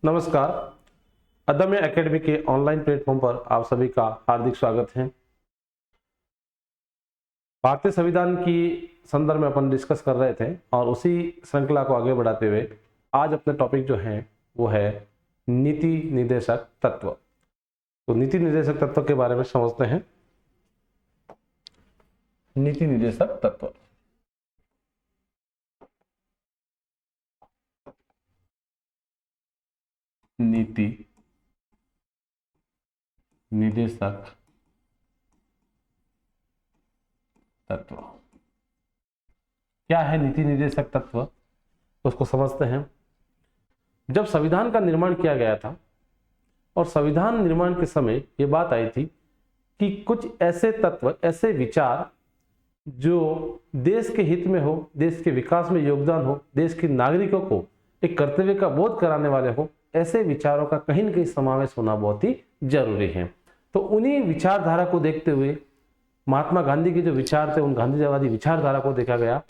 नमस्कार। अदम्य एकेडमी के ऑनलाइन प्लेटफॉर्म पर आप सभी का हार्दिक स्वागत है। भारतीय संविधान की संदर्भ में अपन डिस्कस कर रहे थे और उसी श्रृंखला को आगे बढ़ाते हुए आज अपने टॉपिक जो है वो है नीति निर्देशक तत्व। तो नीति निर्देशक तत्व के बारे में समझते हैं। नीति निर्देशक तत्व, नीति निर्देशक तत्व क्या है? नीति निर्देशक तत्व उसको समझते हैं। जब संविधान का निर्माण किया गया था और संविधान निर्माण के समय ये बात आई थी कि कुछ ऐसे तत्व, ऐसे विचार जो देश के हित में हो, देश के विकास में योगदान हो, देश के नागरिकों को एक कर्तव्य का बोध कराने वाले हो, ऐसे विचारों का कहीं न कहीं समावेश होना बहुत ही जरूरी है। तो उन्हीं विचारधारा को देखते हुए महात्मा गांधी के जो विचार थे उन गांधीवादी विचारधारा को देखा गया,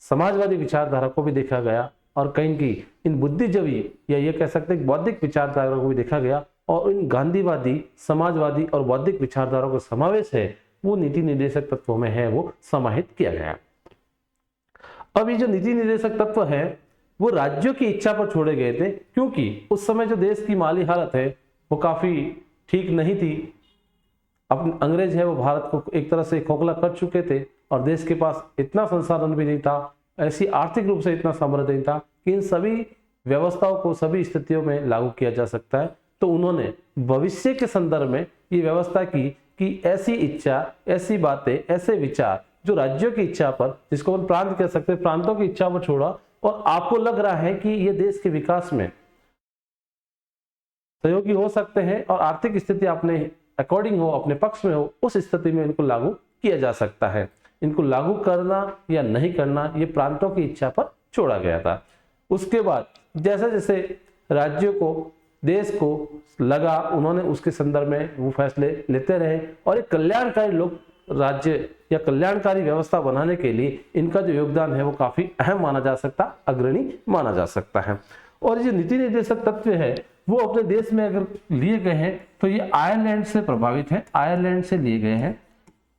समाजवादी विचारधारा को भी देखा गया और कहीं की इन बुद्धिजीवी या ये कह सकते हैं बौद्धिक विचारधारा को भी देखा गया और इन गांधीवादी, समाजवादी और बौद्धिक विचारधारा का समावेश है वो नीति निर्देशक तत्वों में है, वो समाहित किया गया। अब ये जो नीति निर्देशक तत्व है वो राज्यों की इच्छा पर छोड़े गए थे, क्योंकि उस समय जो देश की माली हालत है वो काफी ठीक नहीं थी। अब अंग्रेज है वो भारत को एक तरह से खोखला कर चुके थे और देश के पास इतना संसाधन भी नहीं था, ऐसी आर्थिक रूप से इतना सामर्थ्य नहीं था कि इन सभी व्यवस्थाओं को सभी स्थितियों में लागू किया जा सकता है। तो उन्होंने भविष्य के संदर्भ में ये व्यवस्था की कि ऐसी इच्छा, ऐसी बातें, ऐसे विचार जो राज्यों की इच्छा पर, जिसको हम प्रांत कह सकते हैं, प्रांतों की इच्छा पर छोड़ा और आपको लग रहा है कि ये देश के विकास में सहयोगी हो सकते हैं और आर्थिक स्थिति अपने अकॉर्डिंग हो, अपने पक्ष में हो, उस स्थिति में इनको लागू किया जा सकता है। इनको लागू करना या नहीं करना ये प्रांतों की इच्छा पर छोड़ा गया था। उसके बाद जैसे जैसे राज्यों को, देश को लगा, उन्होंने उसके संदर्भ में वो फैसले लेते रहे और एक कल्याणकारी लोक राज्य या कल्याणकारी व्यवस्था बनाने के लिए इनका जो योगदान है वो काफी अहम माना जा सकता, अग्रणी माना जा सकता है। और ये नीति निर्देशक तत्व है वो अपने देश में अगर लिए गए हैं तो ये आयरलैंड से प्रभावित है, आयरलैंड से लिए गए हैं।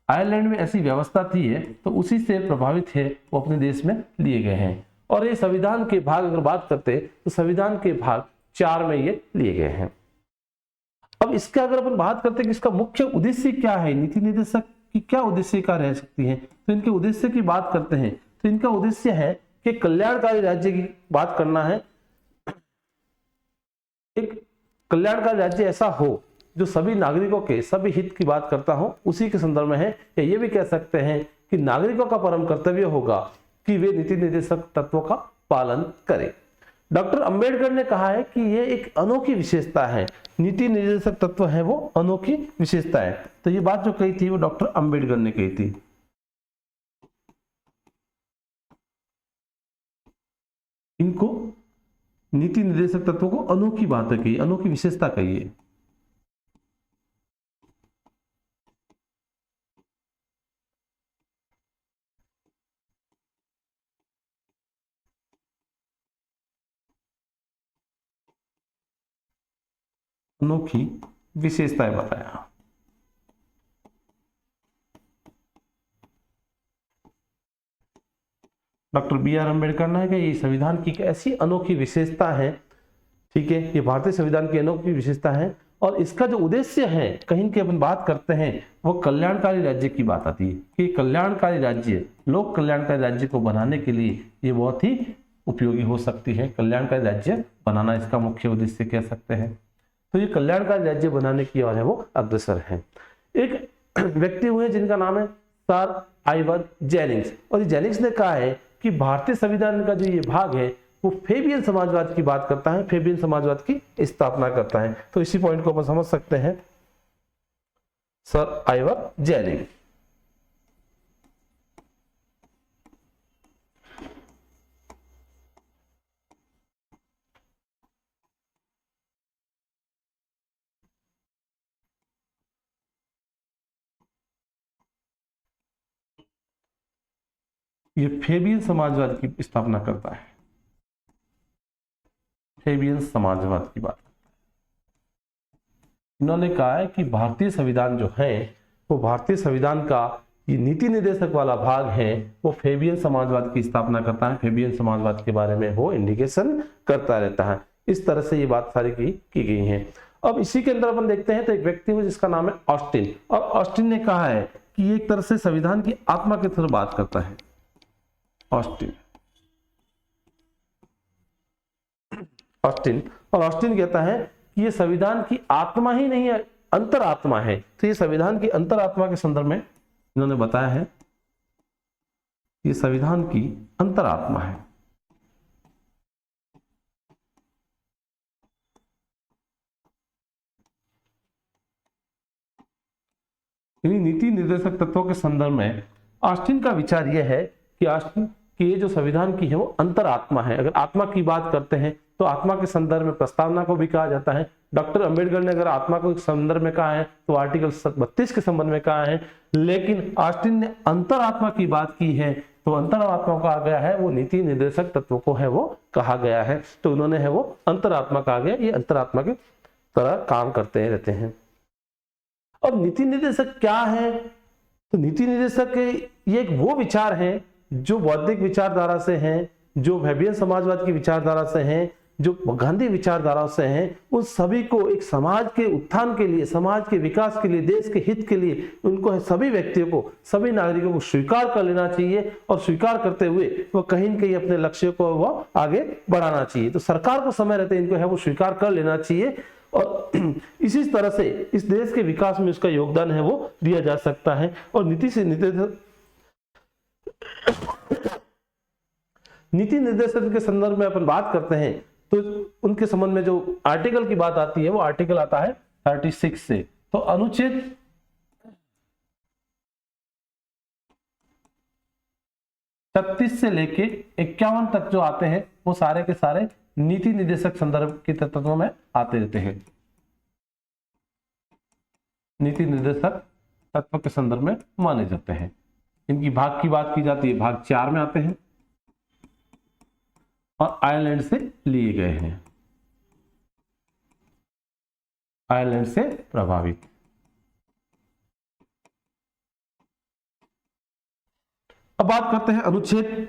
आयरलैंड में ऐसी व्यवस्था थी है तो उसी से प्रभावित है, वो अपने देश में लिए गए हैं। और ये संविधान के भाग अगर बात करते हैं तो संविधान के भाग 4 में ये लिए गए हैं। अब इसका अगर अपन बात करते हैं कि इसका मुख्य उद्देश्य क्या है, नीति निर्देशक की क्या उद्देश्य का रह सकती है, तो इनके उद्देश्य की बात करते हैं तो इनका उद्देश्य है कि कल्याणकारी राज्य की बात करना है। एक कल्याणकारी राज्य ऐसा हो जो सभी नागरिकों के, सभी हित की बात करता हो, उसी के संदर्भ में है। या ये भी कह सकते हैं कि नागरिकों का परम कर्तव्य होगा कि वे नीति निर्देशक तत्वों का पालन करें। डॉक्टर अंबेडकर ने कहा है कि ये एक अनोखी विशेषता है, नीति निर्देशक तत्व है वो अनोखी विशेषता है। तो ये बात जो कही थी वो डॉक्टर अंबेडकर ने कही थी। इनको नीति निर्देशक तत्वों को अनोखी बात कही, अनोखी विशेषता कही है। अनोखी विशेषताएं बताया। डॉक्टर बी आर अम्बेडकर ने कहा ये संविधान की एक ऐसी अनोखी विशेषता है, ठीक है, ये भारतीय संविधान की अनोखी विशेषता है और इसका जो उद्देश्य है, कहीं की अपन बात करते हैं वो कल्याणकारी राज्य की बात आती है कि कल्याणकारी राज्य, लोक कल्याणकारी राज्य को बनाने के लिए ये बहुत ही उपयोगी हो सकती है। कल्याणकारी राज्य बनाना इसका मुख्य उद्देश्य कह सकते हैं। तो ये कल्याणकारी राज्य बनाने की ओर है वो अग्रसर है। एक व्यक्ति हुए जिनका नाम है सर आइवर जेनिंग्स, और जेनिंग्स ने कहा है कि भारतीय संविधान का जो ये भाग है वो फेबियन समाजवाद की बात करता है, फेबियन समाजवाद की स्थापना करता है। तो इसी पॉइंट को अपन समझ सकते हैं, सर आइवर जेनिंग। ये फेबियन समाजवाद की स्थापना करता है। फेबियन समाजवाद की बात। इन्होंने कहा है कि भारतीय संविधान जो है वो भारतीय संविधान का ये नीति निर्देशक वाला भाग है वो फेबियन समाजवाद की स्थापना करता है, फेबियन समाजवाद के बारे में वो इंडिकेशन करता रहता है। इस तरह से ये बात सारी की गई है। अब इसी के अंदर अपन देखते हैं तो एक व्यक्ति है जिसका नाम है ऑस्टिन, और ऑस्टिन ने कहा है कि ये एक तरह से संविधान की आत्मा की तरह बात करता है। ऑस्टिन और ऑस्टिन कहता है कि ये संविधान की आत्मा ही नहीं है, अंतरात्मा है। तो ये संविधान की अंतरात्मा के संदर्भ में इन्होंने बताया है ये संविधान की अंतरात्मा है। नीति निर्देशक तत्वों के संदर्भ में ऑस्टिन का विचार यह है कि ऑस्टिन की ये जो संविधान की है वो अंतरात्मा है। अगर आत्मा की बात करते हैं तो आत्मा के संदर्भ में प्रस्तावना को भी कहा जाता है। डॉक्टर अंबेडकर ने अगर आत्मा को संदर्भ में कहा है तो आर्टिकल 32 के संबंध में कहा है, लेकिन ऑस्टिन ने अंतरात्मा की बात की है तो अंतरात्मा कहा गया है वो नीति निर्देशक तत्वों को है वो कहा गया है। तो उन्होंने है वो अंतरात्मा कहा गया, ये अंतरात्मा की तरह काम करते रहते हैं। अब नीति निर्देशक क्या है? तो नीति निर्देशक ये एक वो विचार है जो बौद्धिक विचारधारा से हैं, जो फेबियन समाजवाद की विचारधारा से हैं, जो गांधी विचारधारा से हैं, उन सभी को एक समाज के उत्थान के लिए, समाज के विकास के लिए, देश के हित के लिए उनको सभी व्यक्तियों को, सभी नागरिकों को स्वीकार कर लेना चाहिए और स्वीकार करते हुए वो कहीं न कहीं अपने लक्ष्य को वो आगे बढ़ाना चाहिए। तो सरकार को समय रहते इनको है वो स्वीकार कर लेना चाहिए और इसी तरह से इस देश के विकास में उसका योगदान है वो दिया जा सकता है। और नीति निर्देशन के संदर्भ में अपन बात करते हैं तो उनके संबंध में जो आर्टिकल की बात आती है वो आर्टिकल आता है 36 से। तो अनुच्छेद 36 से लेके 51 तक जो आते हैं वो सारे के सारे नीति निर्देशक संदर्भ के तत्वों में आते रहते हैं। नीति निर्देशक तत्व के संदर्भ में माने जाते हैं। इनकी भाग की बात की जाती है, भाग 4 में आते हैं और आयरलैंड से लिए गए हैं, आयरलैंड से प्रभावित। अब बात करते हैं अनुच्छेद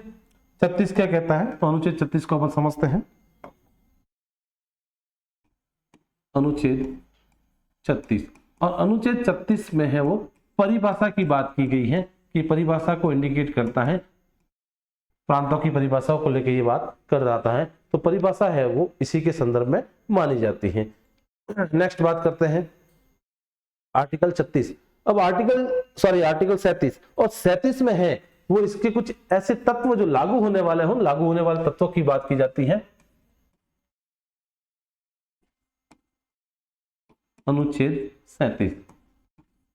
36 क्या कहता है। तो अनुच्छेद 36 को अपन समझते हैं। अनुच्छेद 36 और अनुच्छेद 36 में है वो परिभाषा की बात की गई है कि परिभाषा को इंडिकेट करता है, प्रांतों की परिभाषाओं को लेकर ये बात कर रहा है। तो परिभाषा है वो इसी के संदर्भ में मानी जाती है। नेक्स्ट बात करते हैं आर्टिकल 36। अब आर्टिकल 37 और 37 में है वो इसके कुछ ऐसे तत्व जो लागू होने वाले हों, लागू होने वाले तत्वों की बात की जाती है। अनुच्छेद 37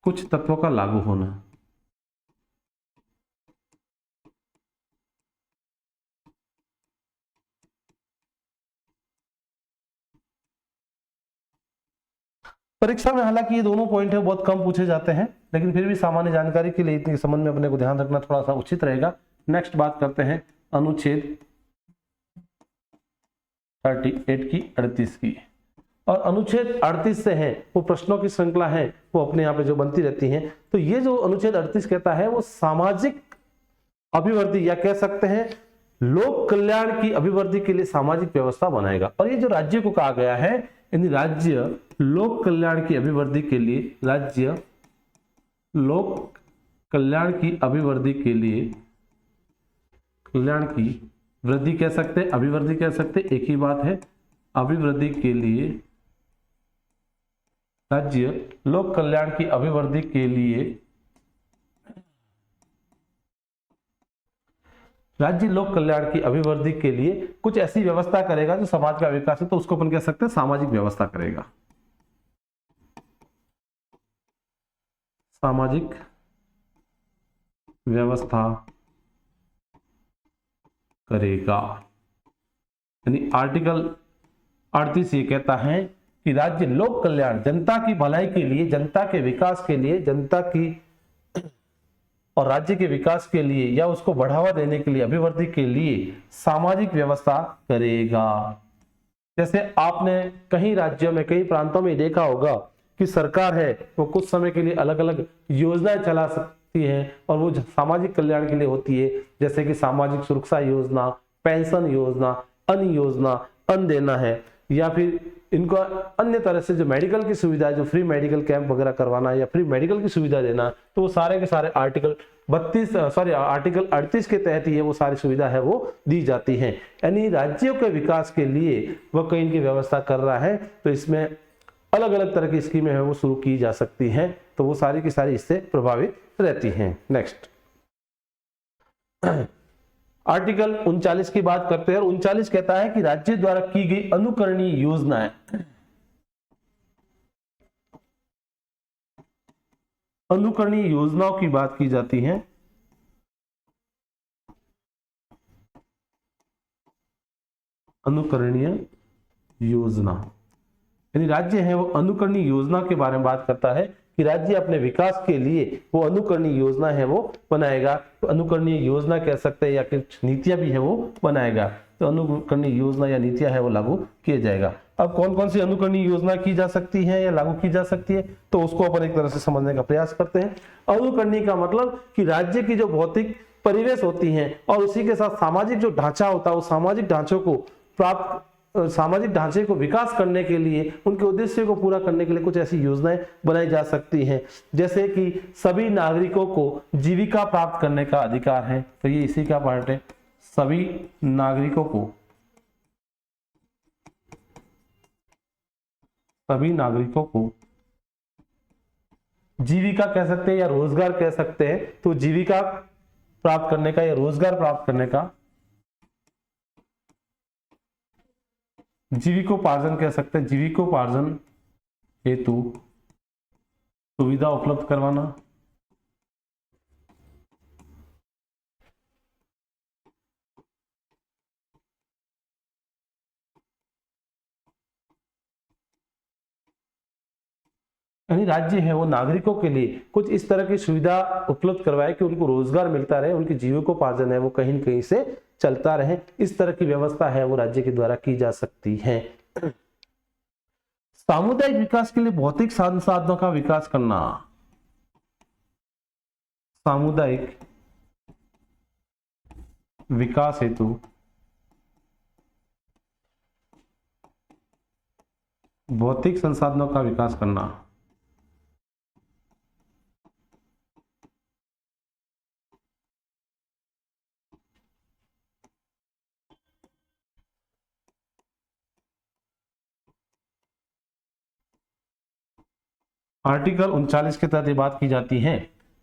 कुछ तत्वों का लागू होना। परीक्षा में हालांकि ये दोनों पॉइंट है बहुत कम पूछे जाते हैं, लेकिन फिर भी सामान्य जानकारी के लिए इतने संबंध में अपने को ध्यान रखना थोड़ा सा उचित रहेगा। नेक्स्ट बात करते हैं अनुच्छेद 38 की 38 की। और अनुच्छेद 38 से है वो प्रश्नों की श्रृंखला है वो अपने यहाँ पे जो बनती रहती है। तो ये जो अनुच्छेद 38 कहता है वो सामाजिक अभिवृद्धि या कह सकते हैं लोक कल्याण की अभिवृद्धि के लिए सामाजिक व्यवस्था बनाएगा। और ये जो राज्य को कहा गया है यानी राज्य लोक कल्याण की अभिवृद्धि के लिए, राज्य लोक कल्याण की अभिवृद्धि के लिए, कल्याण की वृद्धि कह सकते, अभिवृद्धि कह सकते, एक ही बात है। अभिवृद्धि के लिए राज्य लोक कल्याण की अभिवृद्धि के लिए, राज्य लोक कल्याण की अभिवृद्धि के लिए कुछ ऐसी व्यवस्था करेगा जो समाज का विकास है, तो उसको अपन कह सकते हैं सामाजिक व्यवस्था करेगा। सामाजिक व्यवस्था करेगा। यानी आर्टिकल 38 ये कहता है कि राज्य लोक कल्याण, जनता की भलाई के लिए, जनता के विकास के लिए, जनता की और राज्य के विकास के लिए या उसको बढ़ावा देने के लिए, अभिवृद्धि के लिए सामाजिक व्यवस्था करेगा। जैसे आपने कई राज्यों में, कई प्रांतों में देखा होगा कि सरकार है वो कुछ समय के लिए अलग अलग योजनाएं चला सकती है और वो सामाजिक कल्याण के लिए होती है, जैसे कि सामाजिक सुरक्षा योजना, पेंशन योजना, अन्न योजना, अन्न देना है, या फिर इनको अन्य तरह से जो मेडिकल की सुविधा है, जो फ्री मेडिकल कैंप वगैरह करवाना या फ्री मेडिकल की सुविधा देना, तो वो सारे के सारे आर्टिकल 38 के तहत ही वो सारी सुविधा है वो दी जाती है। यानी राज्यों के विकास के लिए वह कहीं की व्यवस्था कर रहा है, तो इसमें अलग अलग तरह की स्कीमें है वो शुरू की जा सकती हैं, तो वो सारी की सारी इससे प्रभावित रहती हैं। नेक्स्ट आर्टिकल 39 की बात करते हैं, और 39 कहता है कि राज्य द्वारा की गई अनुकरणीय योजनाएं, अनुकरणीय योजनाओं की बात की जाती है। अनुकरणीय योजना यानी राज्य है वो अनुकरणीय योजना के बारे में बात करता है कि राज्य अपने विकास के लिए वो अनुकरणीय योजना है वो बनाएगा। तो अनुकरणीय योजना कह सकते हैं या कुछ नीतियां भी है वो बनाएगा, तो अनुकरणीय योजना या नीतियां है वो लागू किया जाएगा। अब कौन कौन सी अनुकरणीय योजना की जा सकती है या लागू की जा सकती है, तो उसको अपन एक तरह से समझने का प्रयास करते हैं। अनुकरणीय का मतलब कि राज्य की जो भौतिक परिवेश होती है और उसी के साथ सामाजिक जो ढांचा होता है, उस सामाजिक ढांचों को सामाजिक ढांचे को विकास करने के लिए, उनके उद्देश्य को पूरा करने के लिए कुछ ऐसी योजनाएं बनाई जा सकती हैं, जैसे कि सभी नागरिकों को जीविका प्राप्त करने का अधिकार है, तो ये इसी का पार्ट है। सभी नागरिकों को जीविका कह सकते हैं या रोजगार कह सकते हैं, तो जीविका प्राप्त करने का या रोजगार प्राप्त करने का, जीविकोपार्जन कह सकते हैं, जीविकोपार्जन हेतु सुविधा उपलब्ध करवाना। यानी राज्य है वो नागरिकों के लिए कुछ इस तरह की सुविधा उपलब्ध करवाए कि उनको रोजगार मिलता रहे, उनकी जीविकोपार्जन है वो कहीं न कहीं से चलता रहे। इस तरह की व्यवस्था है वो राज्य के द्वारा की जा सकती है। सामुदायिक विकास के लिए भौतिक संसाधनों का विकास करना, सामुदायिक विकास हेतु भौतिक संसाधनों का विकास करना। आर्टिकल 39 के तहत ये बात की जाती है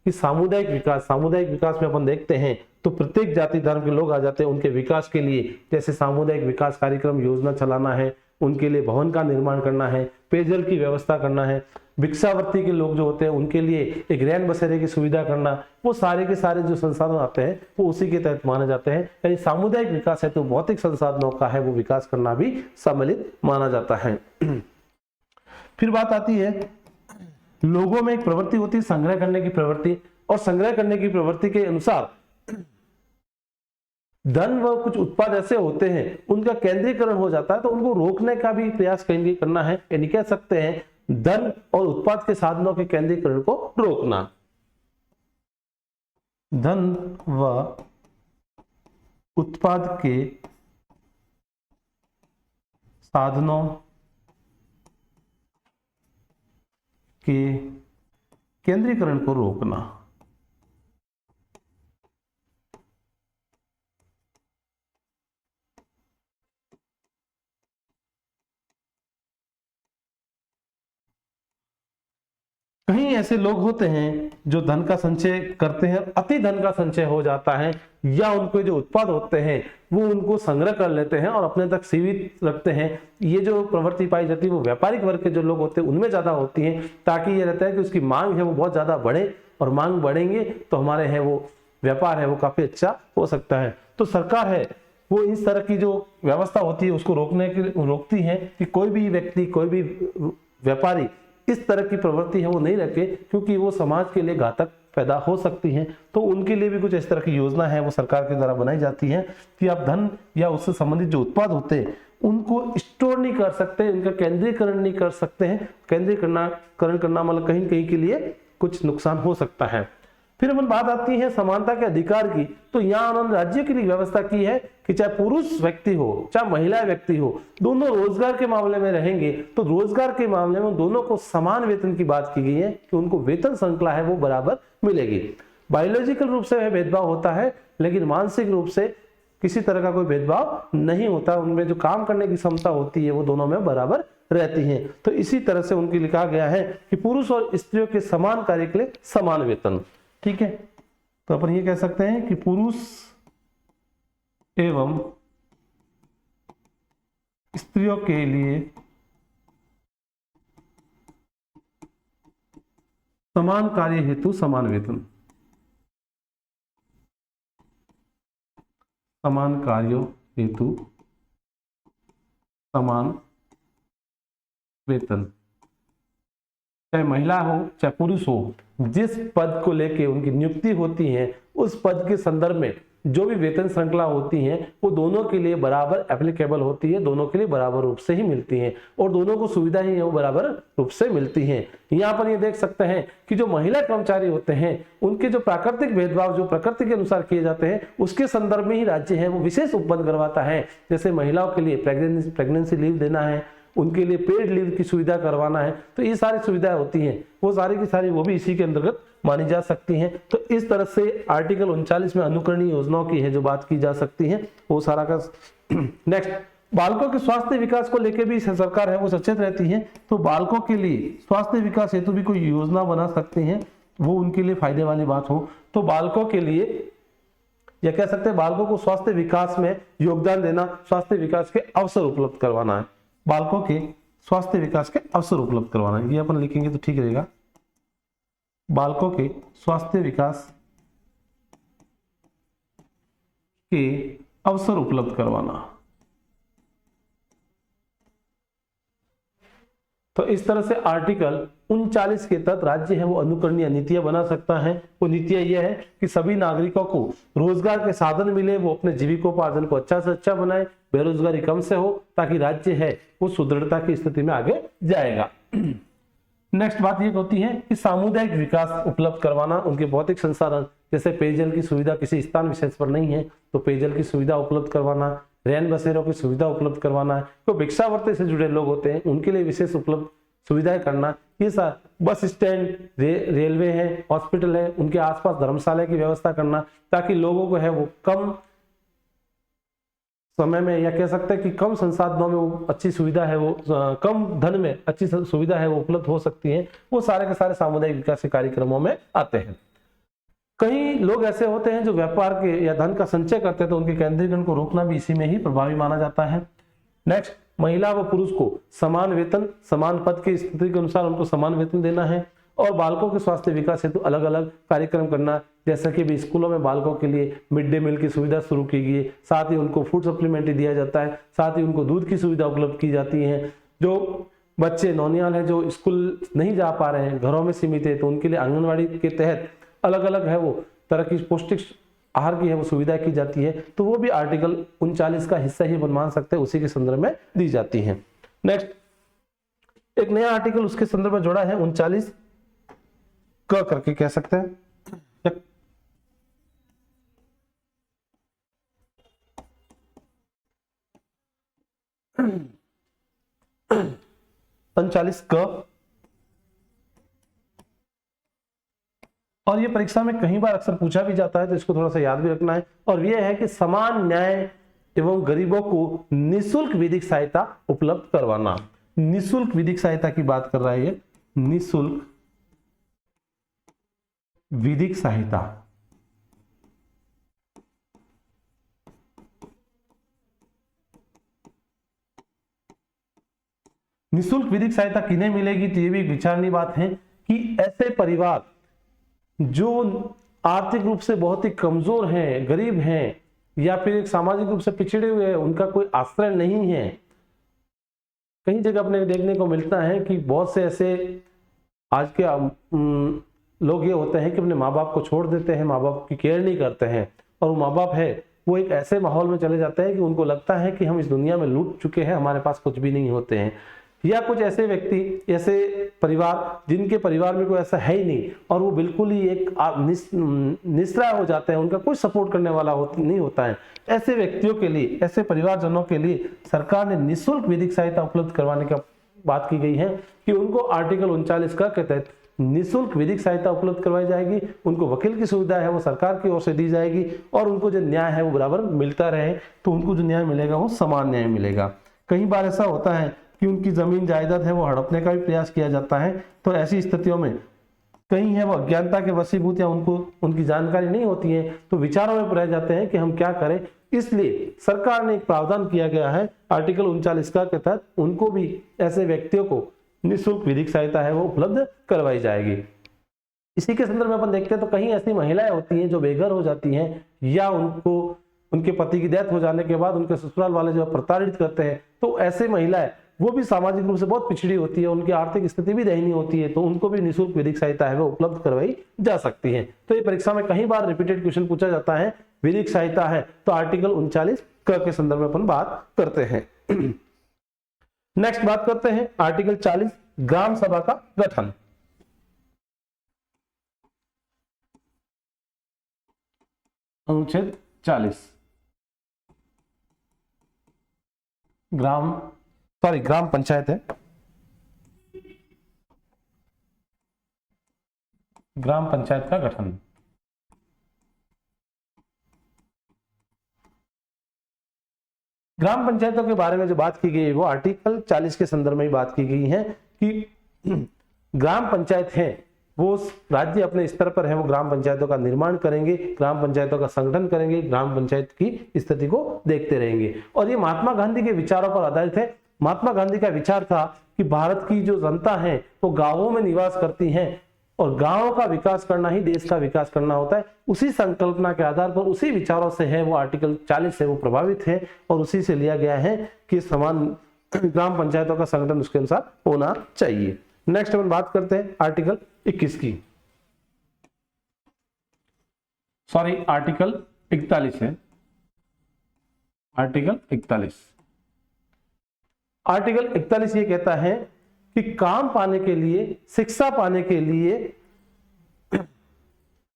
कि सामुदायिक विकास में अपन देखते हैं तो प्रत्येक जाति धर्म के लोग आ जाते हैं उनके विकास के लिए, जैसे सामुदायिक विकास कार्यक्रम योजना चलाना है, उनके लिए भवन का निर्माण करना है, पेयजल की व्यवस्था करना है, भिक्षावृत्ति के लोग जो होते हैं उनके लिए एक रैन बसेरे की सुविधा करना, वो सारे के सारे जो संसाधन आते हैं वो उसी के तहत माने जाते हैं। यानी सामुदायिक विकास है तो भौतिक संसाधनों का है वो विकास करना भी सम्मिलित माना जाता है। फिर बात आती है लोगों में एक प्रवृत्ति होती है संग्रह करने की प्रवृत्ति, और संग्रह करने की प्रवृत्ति के अनुसार धन व कुछ उत्पाद ऐसे होते हैं उनका केंद्रीकरण हो जाता है, तो उनको रोकने का भी प्रयास कहीं करना है। यानी कह सकते हैं धन और उत्पाद के साधनों के केंद्रीकरण को रोकना। धन व उत्पाद के साधनों के केंद्रीकरण को रोकना। कहीं ऐसे लोग होते हैं जो धन का संचय करते हैं, अति धन का संचय हो जाता है, या उनको जो उत्पाद होते हैं वो उनको संग्रह कर लेते हैं और अपने तक सीमित रखते हैं। ये जो प्रवृत्ति पाई जाती है वो व्यापारिक वर्ग के जो लोग होते हैं उनमें ज्यादा होती है, ताकि ये रहता है कि उसकी मांग है वो बहुत ज्यादा बढ़े, और मांग बढ़ेंगे तो हमारे है वो व्यापार है वो काफी अच्छा हो सकता है। तो सरकार है वो इस तरह की जो व्यवस्था होती है उसको रोकती है कि कोई भी व्यक्ति, कोई भी व्यापारी इस तरह की प्रवृत्ति है वो नहीं रखे, क्योंकि वो समाज के लिए घातक पैदा हो सकती हैं, तो उनके लिए भी कुछ इस तरह की योजना है वो सरकार के द्वारा बनाई जाती है कि आप धन या उससे संबंधित जो उत्पाद होते हैं उनको स्टोर नहीं कर सकते, उनका केंद्रीकरण नहीं कर सकते हैं। केंद्रीकरण करना मतलब कहीं कहीं के लिए कुछ नुकसान हो सकता है। फिर अपन बात आती है समानता के अधिकार की, तो यहाँ उन्होंने राज्य के लिए व्यवस्था की है कि चाहे पुरुष व्यक्ति हो चाहे महिला व्यक्ति हो, दोनों रोजगार के मामले में रहेंगे तो रोजगार के मामले में दोनों को समान वेतन की बात की गई है कि उनको वेतन श्रृंखला है वो बराबर मिलेगी। बायोलॉजिकल रूप से वह भेदभाव होता है, लेकिन मानसिक रूप से किसी तरह का कोई भेदभाव नहीं होता। उनमें जो काम करने की क्षमता होती है वो दोनों में बराबर रहती है। तो इसी तरह से उनकी लिखा गया है कि पुरुष और स्त्रियों के समान कार्य के लिए समान वेतन। ठीक है, तो अपन ये कह सकते हैं कि पुरुष एवं स्त्रियों के लिए समान कार्य हेतु समान वेतन, समान कार्यों हेतु समान वेतन, चाहे महिला हो चाहे पुरुष हो, जिस पद को लेके उनकी नियुक्ति होती है उस पद के संदर्भ में जो भी वेतन श्रृंखला होती है वो दोनों के लिए बराबर एप्लीकेबल होती है, दोनों के लिए बराबर रूप से ही मिलती है और दोनों को सुविधा ही है वो बराबर रूप से मिलती है। यहाँ पर ये देख सकते हैं कि जो महिला कर्मचारी होते हैं उनके जो प्राकृतिक भेदभाव जो प्रकृति के अनुसार किए जाते हैं उसके संदर्भ में ही राज्य है वो विशेष उपबंध करवाता है। जैसे महिलाओं के लिए प्रेगनेंसी लीव देना है, उनके लिए पेड लीव की सुविधा करवाना है, तो ये सारी सुविधाएं होती हैं वो सारी की सारी वो भी इसी के अंतर्गत मानी जा सकती हैं। तो इस तरह से आर्टिकल 39 में अनुकरणीय योजनाओं की है जो बात की जा सकती है वो सारा का। नेक्स्ट, बालकों के स्वास्थ्य विकास को लेकर भी सरकार है वो सचेत रहती है, तो बालकों के लिए स्वास्थ्य विकास हेतु भी कोई योजना बना सकते हैं वो उनके लिए फायदे वाली बात हो। तो बालकों के लिए या कह सकते हैं बालकों को स्वास्थ्य विकास में योगदान देना, स्वास्थ्य विकास के अवसर उपलब्ध करवाना है, बालकों के स्वास्थ्य विकास के अवसर उपलब्ध करवाना है, ये अपन लिखेंगे तो ठीक रहेगा। बालकों के स्वास्थ्य विकास के अवसर उपलब्ध करवाना। तो इस तरह से आर्टिकल 39 के तहत राज्य है वो अनुकरणीय नीतियां बना सकता है। वो नीतियां ये है कि सभी नागरिकों को रोजगार के साधन मिले, वो अपने जीविकोपार्जन को अच्छा से अच्छा बनाए, बेरोजगारी कम से हो, ताकि राज्य है वो सुदृढ़ता की स्थिति में आगे जाएगा। नेक्स्ट बात ये होती है कि सामुदायिक विकास उपलब्ध करवाना, उनके भौतिक संसाधन जैसे पेयजल की सुविधा किसी स्थान विशेष पर नहीं है तो पेयजल की सुविधा उपलब्ध करवाना, रैन बसेरों की सुविधा उपलब्ध करवाना है, तो भिक्षावृत्ति से जुड़े लोग होते हैं उनके लिए विशेष उपलब्ध सुविधाएं करना, ये सारा बस स्टैंड, रेलवे है, हॉस्पिटल है, उनके आसपास धर्मशाला की व्यवस्था करना ताकि लोगों को है वो कम समय में या कह सकते हैं कि कम संसाधनों में वो अच्छी सुविधा है वो कम धन में अच्छी सुविधा है वो उपलब्ध हो सकती है। वो सारे के सारे सामुदायिक विकास के कार्यक्रमों में आते हैं। कई लोग ऐसे होते हैं जो व्यापार के या धन का संचय करते हैं तो उनके केंद्रीकरण को रोकना भी इसी में ही प्रभावी माना जाता है। नेक्स्ट, महिला व पुरुष को समान वेतन, समान पद की स्थिति के अनुसार उनको समान वेतन देना है और बालकों के स्वास्थ्य विकास हेतु अलग अलग कार्यक्रम करना, जैसा कि भी स्कूलों में बालकों के लिए मिड डे मील की सुविधा शुरू की गई है, साथ ही उनको फूड सप्लीमेंट्री दिया जाता है, साथ ही उनको दूध की सुविधा उपलब्ध की जाती है। जो बच्चे नौनियाल हैं जो स्कूल नहीं जा पा रहे हैं, घरों में सीमित है, तो उनके लिए आंगनबाड़ी के तहत अलग अलग है वो तरह की पौष्टिक आहार की है वो सुविधा की जाती है। तो वो भी आर्टिकल 39 का हिस्सा ही मान सकते हैं, उसी के संदर्भ में दी जाती है। नेक्स्ट, एक नया आर्टिकल उसके संदर्भ में जोड़ा है 39 क करके कह सकते हैं। 39 क, और ये परीक्षा में कई बार अक्सर पूछा भी जाता है तो इसको थोड़ा सा याद भी रखना है। और ये है कि समान न्याय एवं गरीबों को निःशुल्क विधिक सहायता उपलब्ध करवाना। निःशुल्क विधिक सहायता की बात कर रहा है ये, निःशुल्क विधिक सहायता। निःशुल्क विधिक सहायता किन्हें मिलेगी, तो ये भी एक विचारणीय बात है कि ऐसे परिवार जो आर्थिक रूप से बहुत ही कमजोर हैं, गरीब हैं, या फिर एक सामाजिक रूप से पिछड़े हुए हैं, उनका कोई आश्रय नहीं है। कई जगह अपने देखने को मिलता है कि बहुत से ऐसे आज के लोग ये होते हैं कि अपने माँ बाप को छोड़ देते हैं, माँ बाप की केयर नहीं करते हैं, और वो माँ बाप है वो एक ऐसे माहौल में चले जाते हैं कि उनको लगता है कि हम इस दुनिया में लूट चुके हैं, हमारे पास कुछ भी नहीं होते हैं। या कुछ ऐसे व्यक्ति, ऐसे परिवार जिनके परिवार में कोई ऐसा है ही नहीं और वो बिल्कुल ही एक निस्सहाय हो जाते हैं, उनका कोई सपोर्ट करने वाला नहीं होता है। ऐसे व्यक्तियों के लिए, ऐसे परिवारजनों के लिए सरकार ने निःशुल्क विधिक सहायता उपलब्ध करवाने का बात की गई है कि उनको आर्टिकल 39 का के तहत निःशुल्क विधिक सहायता उपलब्ध करवाई जाएगी। उनको वकील की सुविधा है वो सरकार की ओर से दी जाएगी और उनको जो न्याय है वो बराबर मिलता रहे, तो उनको जो न्याय मिलेगा वो समान न्याय मिलेगा। कई बार ऐसा होता है कि उनकी जमीन जायदाद है वो हड़पने का भी प्रयास किया जाता है, तो ऐसी स्थितियों में कहीं है वो अज्ञानता के वशीभूत या उनको उनकी जानकारी नहीं होती है, तो विचारों में रह जाते हैं कि हम क्या करें। इसलिए सरकार ने एक प्रावधान किया गया है आर्टिकल 39 का के तहत उनको भी, ऐसे व्यक्तियों को निःशुल्क विधिक सहायता है वो उपलब्ध करवाई जाएगी। इसी के संदर्भ में अपन देखते हैं तो कहीं ऐसी महिलाएं होती हैं जो बेघर हो जाती हैं या उनको उनके पति की डेथ हो जाने के बाद उनके ससुराल वाले जो प्रताड़ित करते हैं, तो ऐसे महिलाएं वो भी सामाजिक रूप से बहुत पिछड़ी होती है, उनकी आर्थिक स्थिति भी दयनीय होती है, तो उनको भी निःशुल्क विधिक सहायता है वो उपलब्ध करवाई जा सकती है। तो ये परीक्षा में कई बार रिपीटेड क्वेश्चन पूछा जाता है, विधिक सहायता है तो आर्टिकल 39 के संदर्भ में अपन बात करते हैं। नेक्स्ट बात करते हैं आर्टिकल 40 ग्राम सभा का गठन। अनुच्छेद 40 ग्राम पंचायत है, ग्राम पंचायत का गठन। ग्राम पंचायतों के बारे में जो बात की गई है वो आर्टिकल 40 के संदर्भ में ही बात की गई है कि ग्राम पंचायत है वो राज्य अपने स्तर पर है वो ग्राम पंचायतों का निर्माण करेंगे, ग्राम पंचायतों का संगठन करेंगे, ग्राम पंचायत की स्थिति को देखते रहेंगे। और ये महात्मा गांधी के विचारों पर आधारित है। महात्मा गांधी का विचार था कि भारत की जो जनता है वो गांवों में निवास करती है और गांवों का विकास करना ही देश का विकास करना होता है। उसी संकल्पना के आधार पर, उसी विचारों से है वो आर्टिकल 40 से वो प्रभावित है और उसी से लिया गया है कि समान ग्राम पंचायतों का संगठन उसके अनुसार होना चाहिए। नेक्स्ट अपन बात करते हैं आर्टिकल 21 की, सॉरी आर्टिकल 41 है, आर्टिकल 41। आर्टिकल 41 ये कहता है कि काम पाने के लिए, शिक्षा पाने के लिए,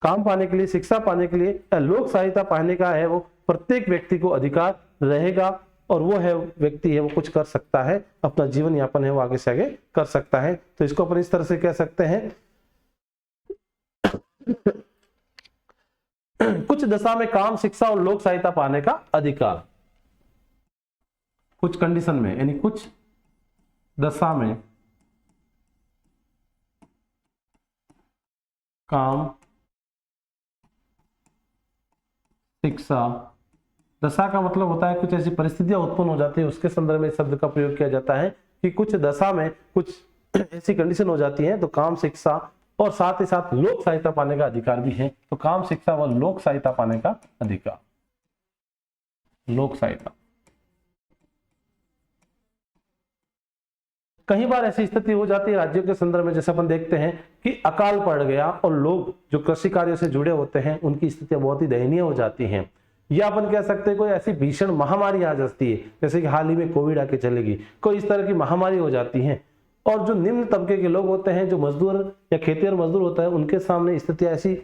काम पाने के लिए, शिक्षा पाने के लिए लोक सहायता पाने का है वो प्रत्येक व्यक्ति को अधिकार रहेगा और वो है व्यक्ति है वो कुछ कर सकता है, अपना जीवन यापन है वो आगे से आगे कर सकता है। तो इसको अपन इस तरह से कह सकते हैं कुछ दशा में काम, शिक्षा और लोक सहायता पाने का अधिकार, कुछ कंडीशन में, यानी कुछ दशा में काम, शिक्षा, दशा का मतलब होता है कुछ ऐसी परिस्थितियां उत्पन्न हो जाती है, उसके संदर्भ में इस शब्द का प्रयोग किया जाता है कि कुछ दशा में कुछ ऐसी कंडीशन हो जाती है, तो काम, शिक्षा और साथ ही साथ लोक सहायता पाने का अधिकार भी है। तो काम, शिक्षा व लोक सहायता पाने का अधिकार, लोक सहायता। कई बार ऐसी स्थिति हो जाती है राज्यों के संदर्भ में, जैसे अपन देखते हैं कि अकाल पड़ गया और लोग जो कृषि कार्यों से जुड़े होते हैं उनकी स्थितियां बहुत ही दयनीय हो जाती हैं, या अपन कह सकते हैं कोई ऐसी भीषण महामारी आ जाती है, जैसे कि हाल ही में कोविड आके चलेगी, कोई इस तरह की महामारी हो जाती है और जो निम्न तबके के लोग होते हैं, जो मजदूर या खेतीहर मजदूर होता है, उनके सामने स्थितियां ऐसी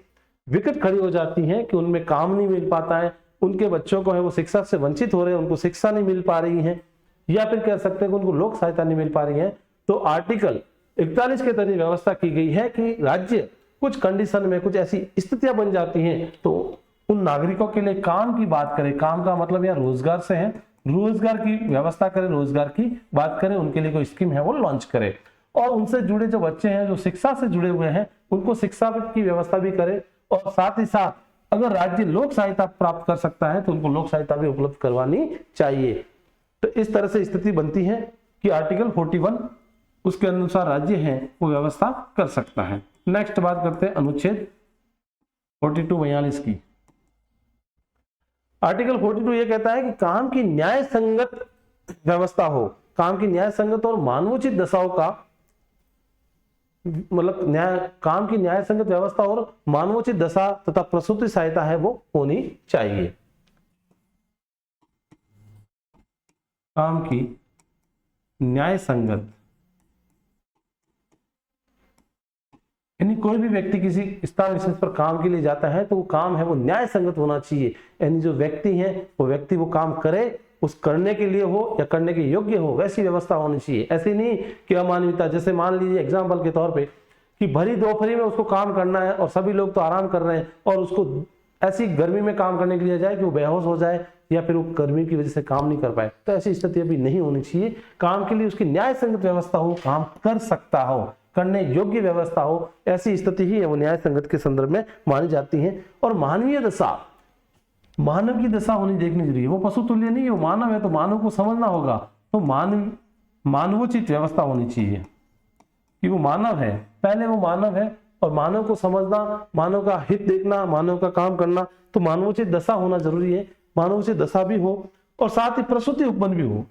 विकट खड़ी हो जाती हैं कि उनमें काम नहीं मिल पाता है, उनके बच्चों को है वो शिक्षा से वंचित हो रहे हैं, उनको शिक्षा नहीं मिल पा रही है, या फिर कह सकते हैं कि उनको लोक सहायता नहीं मिल पा रही है। तो आर्टिकल 41 के तहत व्यवस्था की गई है कि राज्य कुछ कंडीशन में कुछ ऐसी स्थितियां बन जाती हैं तो उन नागरिकों के लिए काम की बात करें, काम का मतलब यहाँ रोजगार से है, रोजगार की व्यवस्था करें, रोजगार की बात करें, उनके लिए कोई स्कीम है वो लॉन्च करे और उनसे जुड़े जो बच्चे हैं जो शिक्षा से जुड़े हुए हैं उनको शिक्षा की व्यवस्था भी करे और साथ ही साथ अगर राज्य लोक सहायता प्राप्त कर सकता है तो उनको लोक सहायता भी उपलब्ध करवानी चाहिए। तो इस तरह से स्थिति बनती है कि आर्टिकल 41 उसके अनुसार राज्य है वो व्यवस्था कर सकता है। नेक्स्ट बात करते हैं अनुच्छेद 42-42 की। आर्टिकल 42 ये कहता है कि काम की न्याय संगत व्यवस्था हो, काम की न्याय संगत और मानवोचित दशाओं का मतलब न्याय, काम की न्याय संगत व्यवस्था और मानवोचित दशा तथा प्रसूति सहायता है वो होनी चाहिए। काम की न्याय संगत, यानी कोई भी व्यक्ति किसी स्थान विशेष पर काम के लिए जाता है तो वो काम है वो न्याय संगत होना चाहिए। यानी जो व्यक्ति है वो व्यक्ति वो काम करे, उस करने के लिए हो या करने के योग्य हो, वैसी व्यवस्था होनी चाहिए। ऐसी नहीं कि अमानवीयता, जैसे मान लीजिए एग्जाम्पल के तौर पे कि भरी दोपहरी में उसको काम करना है और सभी लोग तो आराम कर रहे हैं और उसको ऐसी गर्मी में काम करने के लिए जाए कि वो बेहोश हो जाए या फिर वो गर्मी की वजह से काम नहीं कर पाए, तो ऐसी स्थिति अभी नहीं होनी चाहिए। काम के लिए उसकी न्याय संगत व्यवस्था हो, काम कर सकता हो, करने योग्य व्यवस्था हो, ऐसी स्थिति ही है वो न्याय संगत के संदर्भ में मानी जाती है। और मानवीय दशा, मानव की दशा होनी देखनी जरूरी है। वो पशु तुल्य नहीं है, वो मानव है तो मानव को समझना होगा। तो मानवोचित व्यवस्था होनी चाहिए कि वो मानव है, पहले वो मानव है और मानव को समझना, मानव का हित देखना, मानव का काम करना, तो मानवोचित दशा होना जरूरी है। मानवोचित दशा भी हो और साथ ही प्रसूति उपबंध भी हो।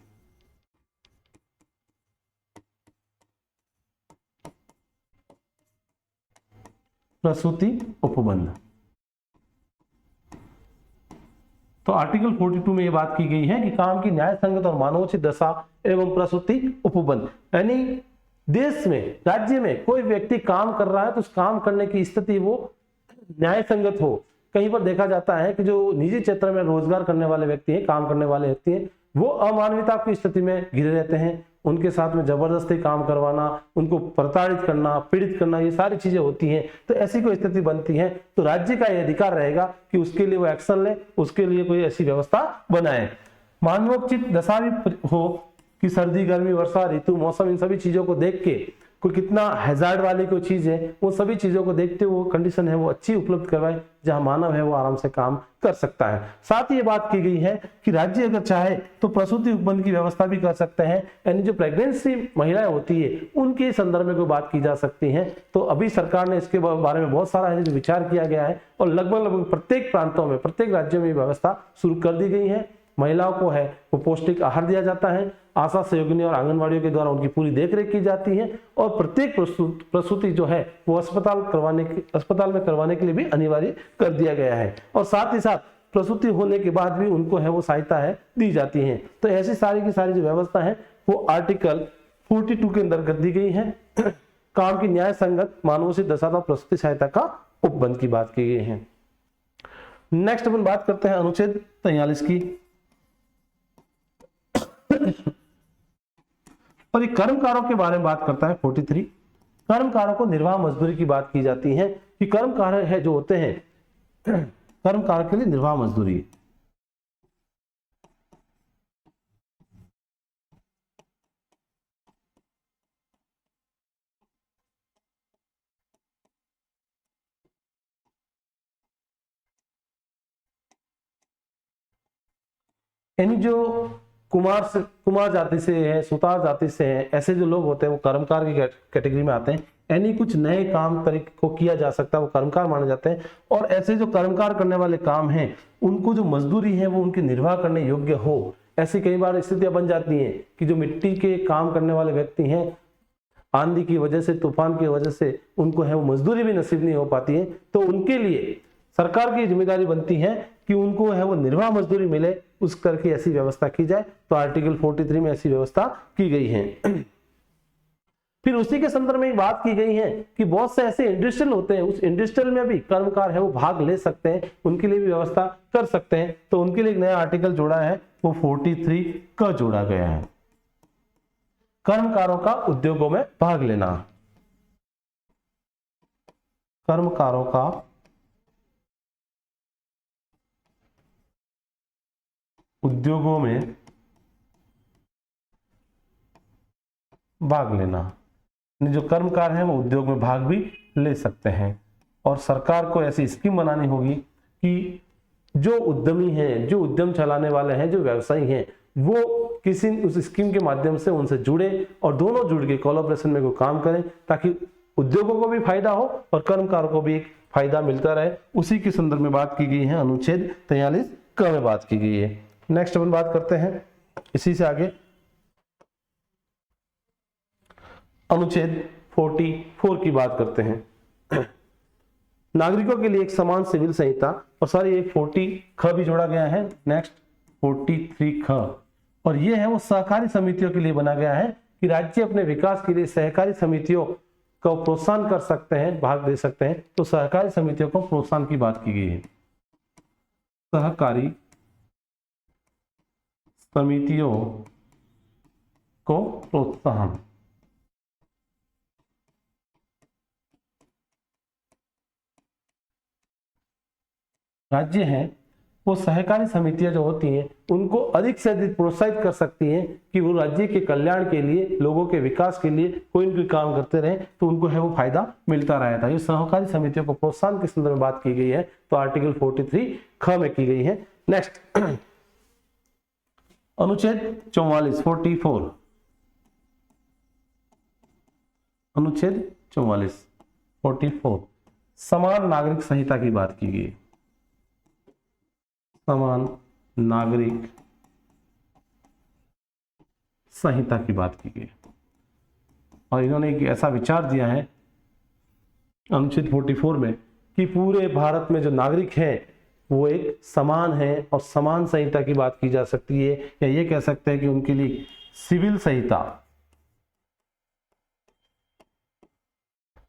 प्रसूति उपबंध, तो आर्टिकल 42 में यह बात की गई है कि काम की न्याय संगत और मानवोचित दशा एवं प्रसूति उपबंध, यानी देश में, राज्य में कोई व्यक्ति काम कर रहा है तो उस काम करने की स्थिति वो न्याय संगत हो। कहीं पर देखा जाता है कि जो निजी क्षेत्र में रोजगार करने वाले व्यक्ति हैं, काम करने वाले व्यक्ति हैं, वो अमानवीयता की स्थिति में घिरे रहते हैं। उनके साथ में जबरदस्ती काम करवाना, उनको प्रताड़ित करना, पीड़ित करना, ये सारी चीजें होती हैं। तो ऐसी कोई स्थिति बनती है तो राज्य का यह अधिकार रहेगा कि उसके लिए वो एक्शन ले, उसके लिए कोई ऐसी व्यवस्था बनाए। मानवोचित दशा भी हो कि सर्दी, गर्मी, वर्षा ऋतु, मौसम, इन सभी चीजों को देख के कोई कितना हैजार्ड वाली कोई चीज है, वो सभी चीजों को देखते हुए वो कंडीशन है वो अच्छी उपलब्ध करवाए जहां मानव है वो आराम से काम कर सकता है। साथ ही ये बात की गई है कि राज्य अगर चाहे तो प्रसूति उपबंध की व्यवस्था भी कर सकते हैं, यानी जो प्रेगनेंसी महिलाएं होती है उनके संदर्भ में कोई बात की जा सकती है। तो अभी सरकार ने इसके बारे में बहुत सारा जो विचार किया गया है और लगभग प्रत्येक प्रांतों में, प्रत्येक राज्यों में व्यवस्था शुरू कर दी गई है। महिलाओं को है वो पौष्टिक आहार दिया जाता है, आशा सहयोगिनी और आंगनवाड़ियों के द्वारा उनकी पूरी देखरेख की जाती है और प्रत्येक प्रसूति जो है वो अस्पताल में करवाने के लिए भी अनिवार्य कर दिया गया है। और साथ ही साथ प्रसूति होने के बाद भी उनको है वो सहायता है दी जाती है। तो ऐसी सारी की सारी जो व्यवस्था है वो आर्टिकल 42 के अंतर्गत दी गई है। काम की न्याय संगत, मानवोचित दशा तथा प्रसूति सहायता का उपबंध की बात की गई है। नेक्स्ट अपन बात करते हैं अनुच्छेद 43 की। और ये कर्मकारों के बारे में बात करता है 43। कर्मकारों को निर्वाह मजदूरी की बात की जाती है कि कर्मकार है जो होते हैं, कर्मकार के लिए निर्वाह मजदूरी, यानी जो कुमार जाति से है, सुतार जाति से है, ऐसे जो लोग होते हैं वो कर्मकार की कैटेगरी में आते हैं। यानी कुछ नए काम तरीके को किया जा सकता है वो कर्मकार माने जाते हैं। और ऐसे जो कर्मकार करने वाले काम हैं उनको जो मजदूरी है वो उनके निर्वाह करने योग्य हो। ऐसी कई बार स्थितियां बन जाती हैं कि जो मिट्टी के काम करने वाले व्यक्ति हैं, आंधी की वजह से, तूफान की वजह से उनको है वो मजदूरी भी नसीब नहीं हो पाती है, तो उनके लिए सरकार की जिम्मेदारी बनती है कि उनको है वो निर्वाह मजदूरी मिले, उस तरह की ऐसी व्यवस्था की जाए। तो आर्टिकल 43 में ऐसी व्यवस्था की गई है। फिर उसी के संदर्भ में बात की गई है कि बहुत से ऐसे इंडस्ट्रियल होते हैं, उस इंडस्ट्रियल में भी कर्मकार है वो भाग ले सकते हैं, उनके लिए भी व्यवस्था कर सकते हैं। तो उनके लिए एक नया आर्टिकल जोड़ा है वो 43 का जोड़ा गया है, कर्मकारों का उद्योगों में भाग लेना। कर्मकारों का उद्योगों में भाग लेना, जो कर्मकार हैं वो उद्योग में भाग भी ले सकते हैं। और सरकार को ऐसी स्कीम बनानी होगी कि जो उद्यमी हैं, जो उद्यम चलाने वाले हैं, जो व्यवसायी हैं, वो किसी उस स्कीम के माध्यम से उनसे जुड़े और दोनों जुड़ के कोलैबोरेशन में कोई काम करें ताकि उद्योगों को भी फायदा हो और कर्मकारों को भी एक फायदा मिलता रहे। उसी के संदर्भ में बात की गई है, अनुच्छेद 43 क में बात की गई है। नेक्स्ट अपन बात करते हैं इसी से आगे अनुच्छेद 44 की बात करते हैं। नागरिकों के लिए एक समान सिविल संहिता, और सॉरी एक 40 ख भी जोड़ा गया है। नेक्स्ट 43 ख, और ये है वो सहकारी समितियों के लिए बना गया है कि राज्य अपने विकास के लिए सहकारी समितियों को प्रोत्साहन कर सकते हैं, भाग दे सकते हैं। तो सहकारी समितियों को प्रोत्साहन की बात की गई है। सहकारी समितियों को प्रोत्साहन, राज्य हैं वो सहकारी समितियां जो होती हैं उनको अधिक से अधिक प्रोत्साहित कर सकती हैं कि वो राज्य के कल्याण के लिए, लोगों के विकास के लिए कोई न कोई काम करते रहे, तो उनको है वो फायदा मिलता रहता है। ये सहकारी समितियों को प्रोत्साहन के संदर्भ में बात की गई है, तो आर्टिकल 43 ख में की गई है। नेक्स्ट अनुच्छेद 44 44, अनुच्छेद 44 समान नागरिक संहिता की बात की गई। समान नागरिक संहिता की बात की गई, और इन्होंने एक ऐसा विचार दिया है अनुच्छेद 44 में कि पूरे भारत में जो नागरिक हैं वो एक समान है, और समान संहिता की बात की जा सकती है, या ये कह सकते हैं कि उनके लिए सिविल संहिता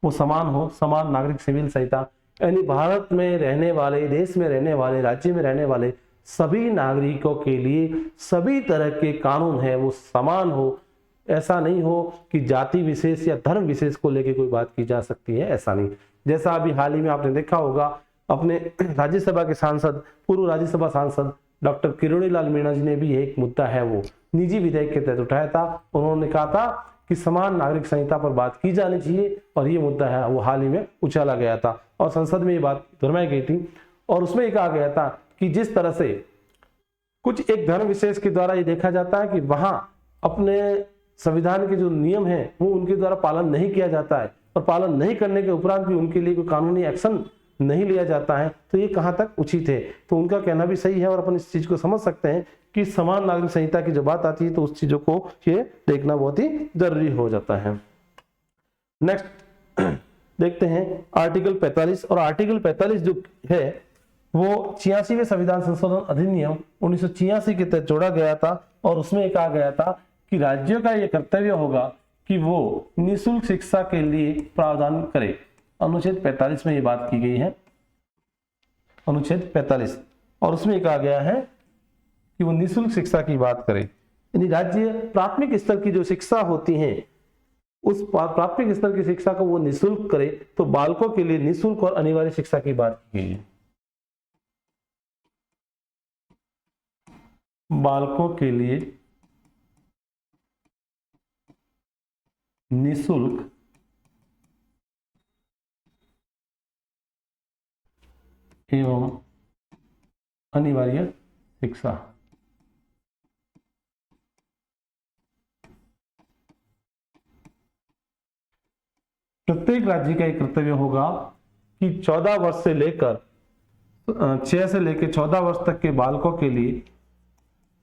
वो समान हो, समान नागरिक सिविल संहिता, यानी भारत में रहने वाले, देश में रहने वाले, राज्य में रहने वाले सभी नागरिकों के लिए सभी तरह के कानून है वो समान हो। ऐसा नहीं हो कि जाति विशेष या धर्म विशेष को लेकर कोई बात की जा सकती है, ऐसा नहीं। जैसा अभी हाल ही में आपने देखा होगा, अपने राज्यसभा के सांसद, पूर्व राज्यसभा सांसद डॉक्टर किरोड़ी लाल मीणा जी ने भी एक मुद्दा है वो निजी विधेयक के तहत उठाया था। उन्होंने कहा था कि समान नागरिक संहिता पर बात की जानी चाहिए, और ये मुद्दा है वो हाल ही में उछाला गया था और संसद में ये बात दोहराई गई थी। और उसमें ये कहा गया था कि जिस तरह से कुछ एक धर्म विशेष के द्वारा ये देखा जाता है कि वहां अपने संविधान के जो नियम है वो उनके द्वारा पालन नहीं किया जाता है, और पालन नहीं करने के उपरांत भी उनके लिए कोई कानूनी एक्शन नहीं लिया जाता है, तो ये कहां तक उचित है। तो उनका कहना भी सही है, और अपन इस चीज को समझ सकते हैं कि समान नागरिक संहिता की जब बात आती है तो उस चीजों को ये देखना बहुत ही जरूरी हो जाता है। नेक्स्ट देखते हैं आर्टिकल 45, और आर्टिकल 45 जो है वो 86वें संविधान संशोधन अधिनियम 1986 के तहत जोड़ा गया था, और उसमें कहा गया था कि राज्यों का यह कर्तव्य होगा कि वो निःशुल्क शिक्षा के लिए प्रावधान करे। अनुच्छेद 45 में ये बात की गई है, अनुच्छेद 45, और उसमें कहा गया है कि वो निःशुल्क शिक्षा की बात करे, यानी राज्य प्राथमिक स्तर की जो शिक्षा होती है उस प्राथमिक स्तर की शिक्षा को वो निःशुल्क करे। तो बालकों के लिए निःशुल्क और अनिवार्य शिक्षा की बात की गई है। बालकों के लिए निःशुल्क एवं अनिवार्य शिक्षा। प्रत्येक राज्य का एक कर्तव्य होगा कि 14 वर्ष से लेकर 6 से लेकर 14 वर्ष तक के बालकों के लिए,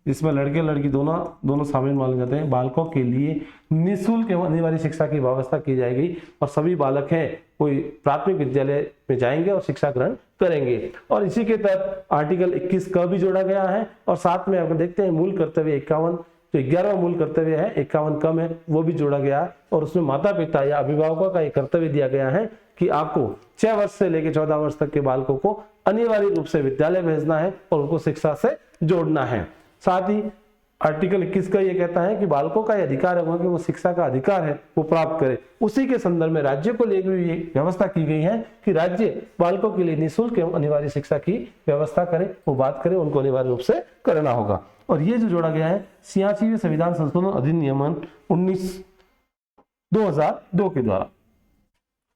इसमें लड़के लड़की दोनों शामिल माने जाते हैं, बालकों के लिए निःशुल्क एवं अनिवार्य शिक्षा की व्यवस्था की जाएगी, और सभी बालक हैं कोई प्राथमिक विद्यालय में जाएंगे और शिक्षा ग्रहण करेंगे। और इसी के तहत आर्टिकल 21 का भी जोड़ा गया है, और साथ में अगर देखते हैं मूल कर्तव्य 51, जो 11वां मूल कर्तव्य है 51 कम है, वो भी जोड़ा गया है, और उसमें माता पिता या अभिभावकों का एक कर्तव्य दिया गया है कि आपको 6 वर्ष से लेकर 14 वर्ष तक के बालकों को अनिवार्य रूप से विद्यालय भेजना है और उनको शिक्षा से जोड़ना है। साथ ही आर्टिकल 21 का ये कहता है कि बालकों का अधिकार है कि वो शिक्षा का अधिकार है वो प्राप्त करे। उसी के संदर्भ में राज्य को लेकर भी व्यवस्था की गई है कि राज्य बालकों के लिए निःशुल्क एवं अनिवार्य शिक्षा की व्यवस्था करे, वो बात करे, उनको अनिवार्य रूप से करना होगा। और ये जो जोड़ा गया है 86वें संविधान संशोधन अधिनियम 2002 के द्वारा,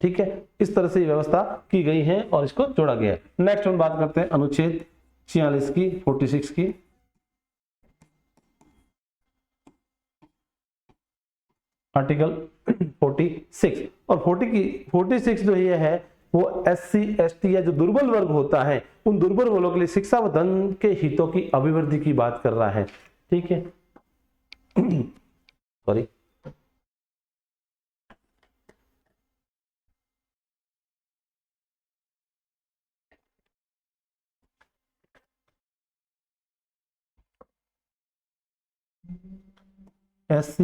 ठीक है, इस तरह से व्यवस्था की गई है और इसको जोड़ा गया है। नेक्स्ट हम बात करते हैं अनुच्छेद 46 की, 46 की। आर्टिकल 46 और 46 जो ये है वो SC ST या जो दुर्बल वर्ग होता है उन दुर्बल वर्गों के लिए शिक्षा व धन के हितों की अभिवृद्धि की बात कर रहा है, ठीक है। सॉरी, SC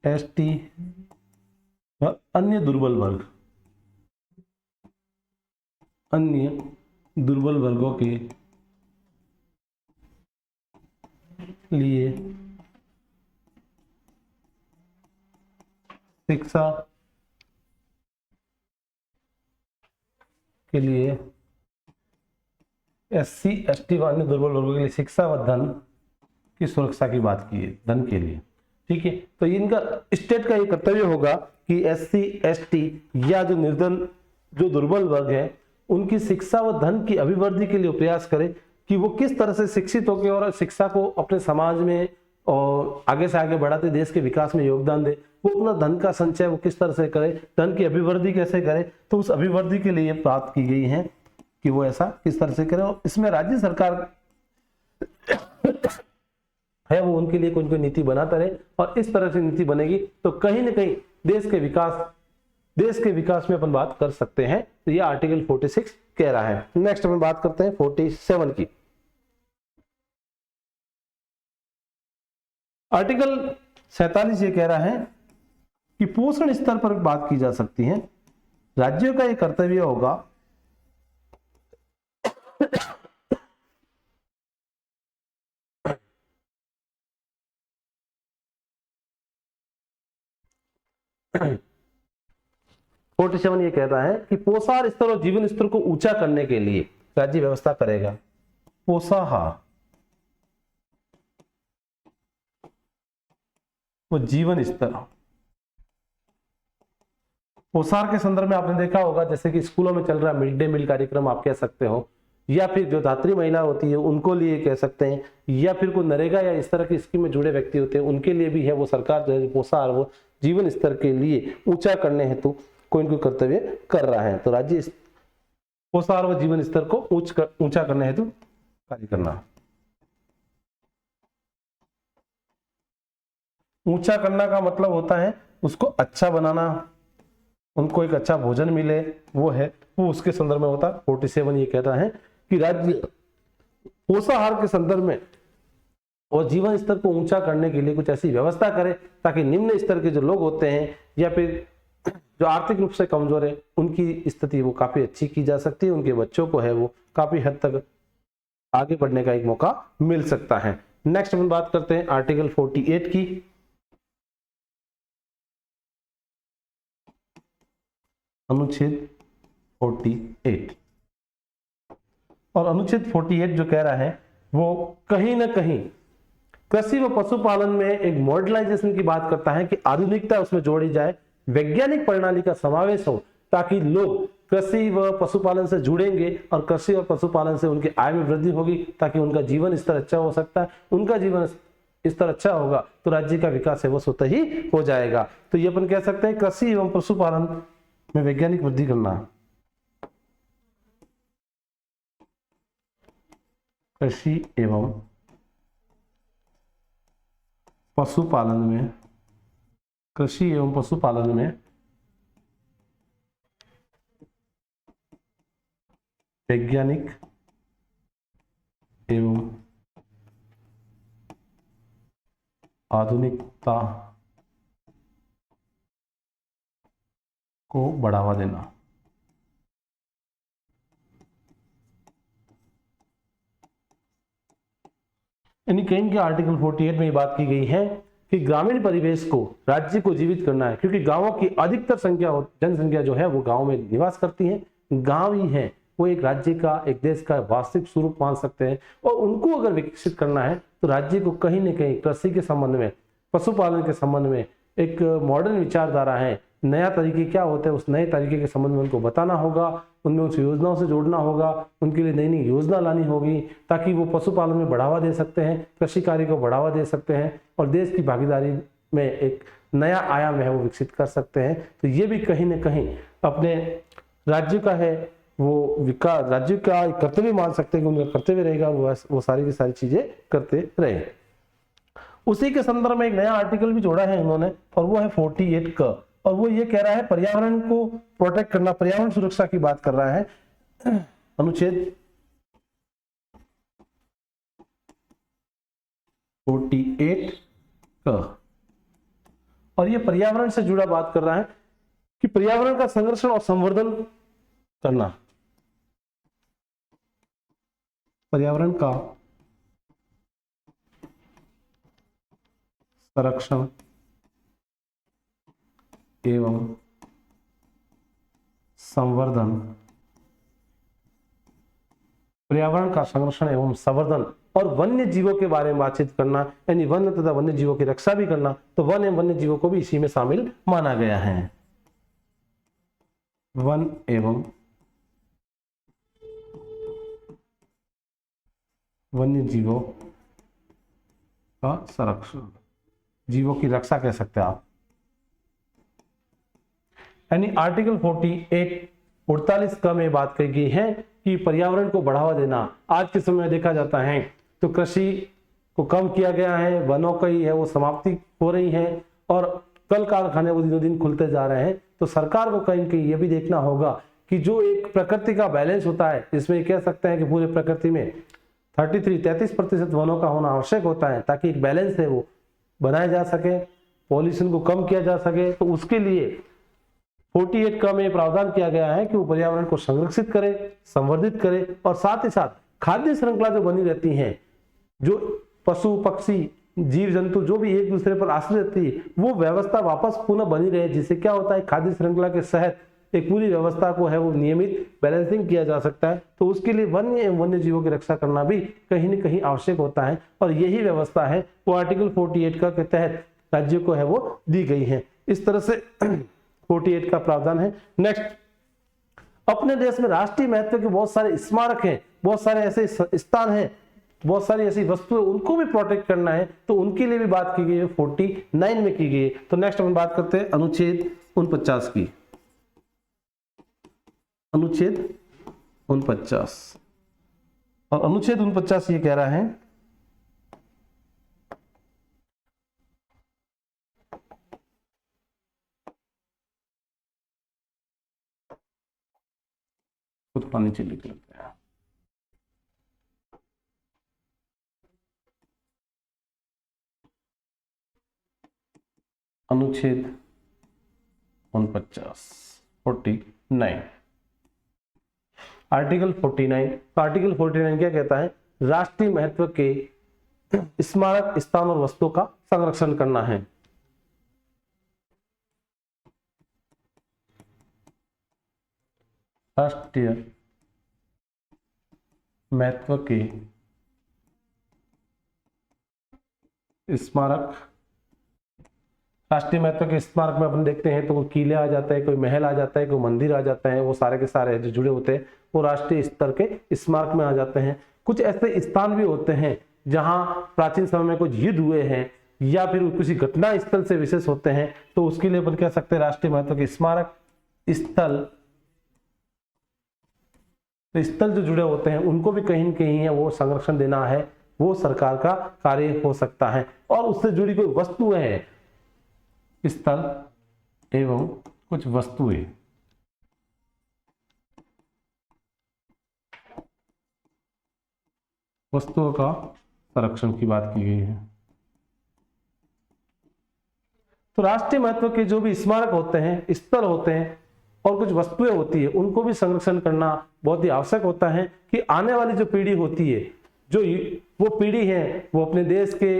ST व अन्य दुर्बल वर्गों के लिए शिक्षा के लिए SC ST व अन्य दुर्बल वर्गों के लिए शिक्षा व धन की सुरक्षा की बात की है, धन के लिए। ठीक है, तो इनका स्टेट का ये कर्तव्य होगा कि SC ST या जो निर्धन जो दुर्बल वर्ग है उनकी शिक्षा व धन की अभिवृद्धि के लिए प्रयास करे कि वो किस तरह से शिक्षित होकर और शिक्षा को अपने समाज में और आगे से आगे बढ़ाते देश के विकास में योगदान दे। वो अपना धन का संचय वो किस तरह से करे, धन की अभिवृद्धि कैसे करे, तो उस अभिवृद्धि के लिए बात की गई है कि वो ऐसा किस तरह से करे। और इसमें राज्य सरकार है वो उनके लिए कोई नीति बनाता रहे, और इस तरह से नीति बनेगी तो कहीं ना कहीं देश के विकास में अपन बात कर सकते हैं। तो ये आर्टिकल 46 कह रहा है। नेक्स्ट अपन बात करते हैं 47 की। आर्टिकल 47 ये कह रहा है कि पोषण स्तर पर बात की जा सकती है। राज्यों का ये कर्तव्य होगा (47) ये कहता है कि पोषाहार स्तर और जीवन स्तर को ऊंचा करने के लिए राज्य व्यवस्था करेगा। पोषाहार वो जीवन स्तर, पोषाहार के संदर्भ में आपने देखा होगा जैसे कि स्कूलों में चल रहा मिड डे मील कार्यक्रम आप कह सकते हो, या फिर जो धात्री महिला होती है उनको लिए कह सकते हैं, या फिर कोई नरेगा या इस तरह की स्कीम में जुड़े व्यक्ति होते हैं उनके लिए भी है। वो सरकार जो है पोषाहार वो जीवन स्तर के लिए ऊंचा करने हेतु कोई न कोई कर्तव्य कर रहा है। तो राज्य पोषाहार व जीवन स्तर को ऊंचा करने हेतु कार्य करना। ऊंचा करना का मतलब होता है उसको अच्छा बनाना, उनको एक अच्छा भोजन मिले, वो है वो उसके संदर्भ में होता है। 47 ये कहता है कि राज्य पोषाहार के संदर्भ में और जीवन स्तर को ऊंचा करने के लिए कुछ ऐसी व्यवस्था करे ताकि निम्न स्तर के जो लोग होते हैं या फिर जो आर्थिक रूप से कमजोर है उनकी स्थिति वो काफी अच्छी की जा सकती है, उनके बच्चों को है वो काफी हद तक आगे बढ़ने का एक मौका मिल सकता है। नेक्स्ट हम बात करते हैं आर्टिकल 48 की। अनुच्छेद 48, और अनुच्छेद 48 जो कह रहा है वो कहीं ना कहीं कृषि व पशुपालन में एक मॉडर्नाइजेशन की बात करता है कि आधुनिकता उसमें जोड़ी जाए, वैज्ञानिक प्रणाली का समावेश हो ताकि लोग कृषि व पशुपालन से जुड़ेंगे और कृषि और पशुपालन से उनकी आय में वृद्धि होगी ताकि उनका जीवन स्तर अच्छा हो सकता है। उनका जीवन स्तर अच्छा होगा तो राज्य का विकास है वो स्वतः ही हो जाएगा। तो ये अपन कह सकते हैं कृषि एवं पशुपालन में वैज्ञानिक वृद्धि करना, कृषि एवं पशुपालन में, कृषि एवं पशुपालन में वैज्ञानिक एवं आधुनिकता को बढ़ावा देना। यानी कहीं के आर्टिकल 48 में ये बात की गई है कि ग्रामीण परिवेश को राज्य को जीवित करना है, क्योंकि गांवों की अधिकतर जनसंख्या जो है वो गांव में निवास करती है। गांव ही है वो एक राज्य का, एक देश का वास्तविक स्वरूप मान सकते हैं, और उनको अगर विकसित करना है तो राज्य को कहीं न कहीं कृषि के संबंध में, पशुपालन के संबंध में एक मॉडर्न विचारधारा है, नया तरीके क्या होता है उस नए तरीके के संबंध में उनको बताना होगा, उनमें उस योजनाओं से जोड़ना होगा, उनके लिए नई नई योजना लानी होगी ताकि वो पशुपालन में बढ़ावा दे सकते हैं, कृषि कार्य को बढ़ावा दे सकते हैं और देश की भागीदारी में एक नया आयाम है वो विकसित कर सकते हैं। तो ये भी कहीं ना कहीं अपने राज्य का है वो विकास, राज्य का कर्तव्य मान सकते हैं कि उनका कर्तव्य रहेगा वो सारी की सारी चीजें करते रहे। उसी के संदर्भ में एक नया आर्टिकल भी जोड़ा है इन्होंने और वो है 48 का, और वो ये कह रहा है पर्यावरण को प्रोटेक्ट करना, पर्यावरण सुरक्षा की बात कर रहा है। अनुच्छेद 48 का, और ये पर्यावरण से जुड़ा बात कर रहा है कि पर्यावरण का संरक्षण और संवर्धन करना, पर्यावरण का संरक्षण एवं संवर्धन, पर्यावरण का संरक्षण एवं संवर्धन और वन्य जीवों के बारे में बातचीत करना, यानी वन्य तथा वन्य जीवों की रक्षा भी करना, तो वन एवं वन्य जीवों को भी इसी में शामिल माना गया है। वन एवं वन्य जीवों का संरक्षण, जीवों की रक्षा कह सकते हैं आप। यानी आर्टिकल 48 क में बात कही गई है कि पर्यावरण को बढ़ावा देना। आज के समय में देखा जाता है तो कृषि को कम किया गया है, वनों की है वो समाप्ति हो रही है और कल कारखाने वो दिनों दिन खुलते जा रहे हैं। तो सरकार को कहीं कहीं ये भी देखना होगा कि जो एक प्रकृति का बैलेंस होता है, इसमें कह सकते हैं कि पूरे प्रकृति में 33% वनों का होना आवश्यक होता है, ताकि एक बैलेंस है वो बनाया जा सके, पॉल्यूशन को कम किया जा सके। तो उसके लिए 48 का में प्रावधान किया गया है कि वो पर्यावरण को संरक्षित करे, संवर्धित करे और साथ ही साथ खाद्य श्रृंखला जो बनी रहती है, जो पशु पक्षी जीव जंतु जो भी एक दूसरे पर आश्रित रहती है, वो व्यवस्था वापस पुनः बनी रहे, जिससे क्या होता है खाद्य श्रृंखला के तहत एक पूरी व्यवस्था को है वो नियमित बैलेंसिंग किया जा सकता है। तो उसके लिए वन्य एवं वन्य जीवों की रक्षा करना भी कहीं न कहीं आवश्यक होता है और यही व्यवस्था है वो आर्टिकल 48 का के तहत राज्यों को है वो दी गई है। इस तरह से 48 का प्रावधान है। नेक्स्ट, अपने देश में राष्ट्रीय महत्व के बहुत सारे स्मारक हैं, बहुत सारे ऐसे स्थान हैं, बहुत सारी ऐसी वस्तुएं, उनको भी प्रोटेक्ट करना है, तो उनके लिए भी बात की गई है 49 में की गई है। तो नेक्स्ट हम बात करते हैं अनुच्छेद 49 की। अनुच्छेद 49 और अनुच्छेद 49 ये कह रहा है कुछ पानी नीचे लिख लेते हैं। अनुच्छेद 49 आर्टिकल 49। तो आर्टिकल 49 क्या कहता है? राष्ट्रीय महत्व के स्मारक स्थान और वस्तुओं का संरक्षण करना है। राष्ट्रीय महत्व के स्मारक, राष्ट्रीय महत्व के स्मारक में अपन देखते हैं तो कोई किले आ जाता है, कोई महल आ जाता है, कोई मंदिर आ जाता है, वो सारे के सारे जो जुड़े होते हैं वो राष्ट्रीय स्तर के स्मारक में आ जाते हैं। कुछ ऐसे स्थान भी होते हैं जहां प्राचीन समय में कुछ युद्ध हुए हैं या फिर किसी घटना स्थल से विशेष होते हैं, तो उसके लिए अपन कह सकते हैं राष्ट्रीय महत्व के स्मारक स्थल। तो स्थल जो जुड़े होते हैं उनको भी कहीं न कहीं है वो संरक्षण देना है, वो सरकार का कार्य हो सकता है। और उससे जुड़ी कोई वस्तुएं हैं, स्थल एवं कुछ वस्तुएं, वस्तुओं का संरक्षण की बात की गई है। तो राष्ट्रीय महत्व के जो भी स्मारक होते हैं, स्थल होते हैं और कुछ वस्तुएं होती है, उनको भी संरक्षण करना बहुत ही आवश्यक होता है कि आने वाली जो पीढ़ी होती है, जो वो पीढ़ी है वो अपने देश के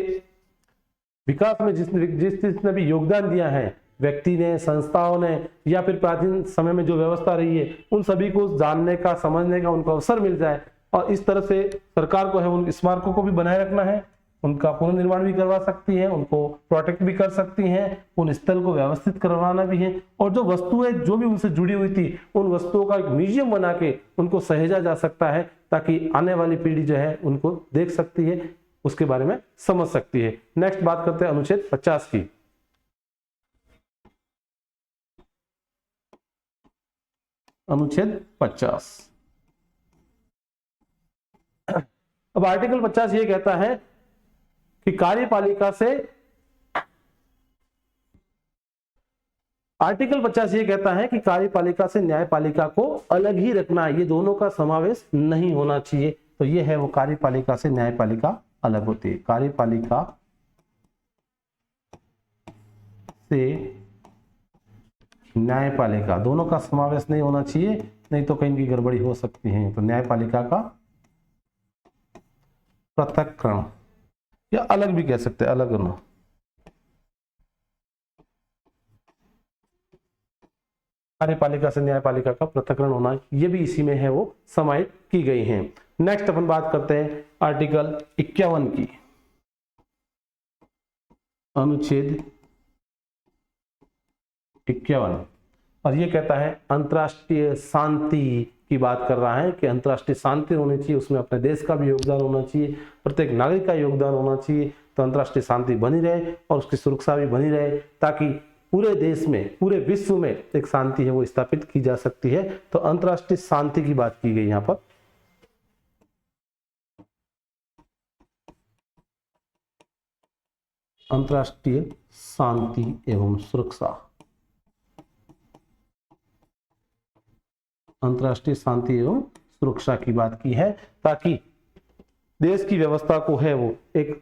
विकास में जिसने भी योगदान दिया है, व्यक्ति ने, संस्थाओं ने या फिर प्राचीन समय में जो व्यवस्था रही है, उन सभी को जानने का, समझने का उनको अवसर मिल जाए। और इस तरह से सरकार को है उन स्मारकों को भी बनाए रखना है, उनका पुनर्निर्माण भी करवा सकती है, उनको प्रोटेक्ट भी कर सकती हैं, उन स्थल को व्यवस्थित करवाना भी है। और जो वस्तुएं जो भी उनसे जुड़ी हुई थी, उन वस्तुओं का एक म्यूजियम बना के उनको सहेजा जा सकता है, ताकि आने वाली पीढ़ी जो है उनको देख सकती है, उसके बारे में समझ सकती है। नेक्स्ट बात करते हैं अनुच्छेद 50 की। अनुच्छेद 50। अब आर्टिकल 50 ये कहता है कि कार्यपालिका से, आर्टिकल 50 ये कहता है कि कार्यपालिका से न्यायपालिका को अलग ही रखना है, ये दोनों का समावेश नहीं होना चाहिए। तो ये है वो कार्यपालिका से न्यायपालिका अलग होती है। कार्यपालिका से न्यायपालिका दोनों का समावेश नहीं होना चाहिए, नहीं तो कहीं की गड़बड़ी हो सकती है। तो न्यायपालिका का पृथक्करण, या अलग भी कह सकते हैं, अलग होना। कार्यपालिका से न्यायपालिका का पृथक्करण होना, ये भी इसी में है, वो समाहित की गई हैं। नेक्स्ट अपन बात करते हैं आर्टिकल 51 की, अनुच्छेद 51, और ये कहता है अंतर्राष्ट्रीय शांति की बात कर रहा है कि अंतर्राष्ट्रीय शांति होनी चाहिए, उसमें अपने देश का भी योगदान होना चाहिए, प्रत्येक नागरिक का योगदान होना चाहिए, तो अंतर्राष्ट्रीय शांति बनी रहे और उसकी सुरक्षा भी बनी रहे, ताकि पूरे देश में, पूरे विश्व में एक शांति है वो स्थापित की जा सकती है। तो अंतर्राष्ट्रीय शांति की बात की गई यहाँ पर। अंतर्राष्ट्रीय शांति एवं सुरक्षा, अंतर्राष्ट्रीय शांति एवं सुरक्षा की बात की है, ताकि देश की व्यवस्था को है वो एक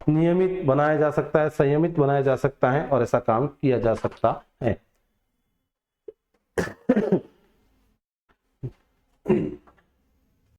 नियमित बनाया जा सकता है, संयमित बनाया जा सकता है, और ऐसा काम किया जा सकता है।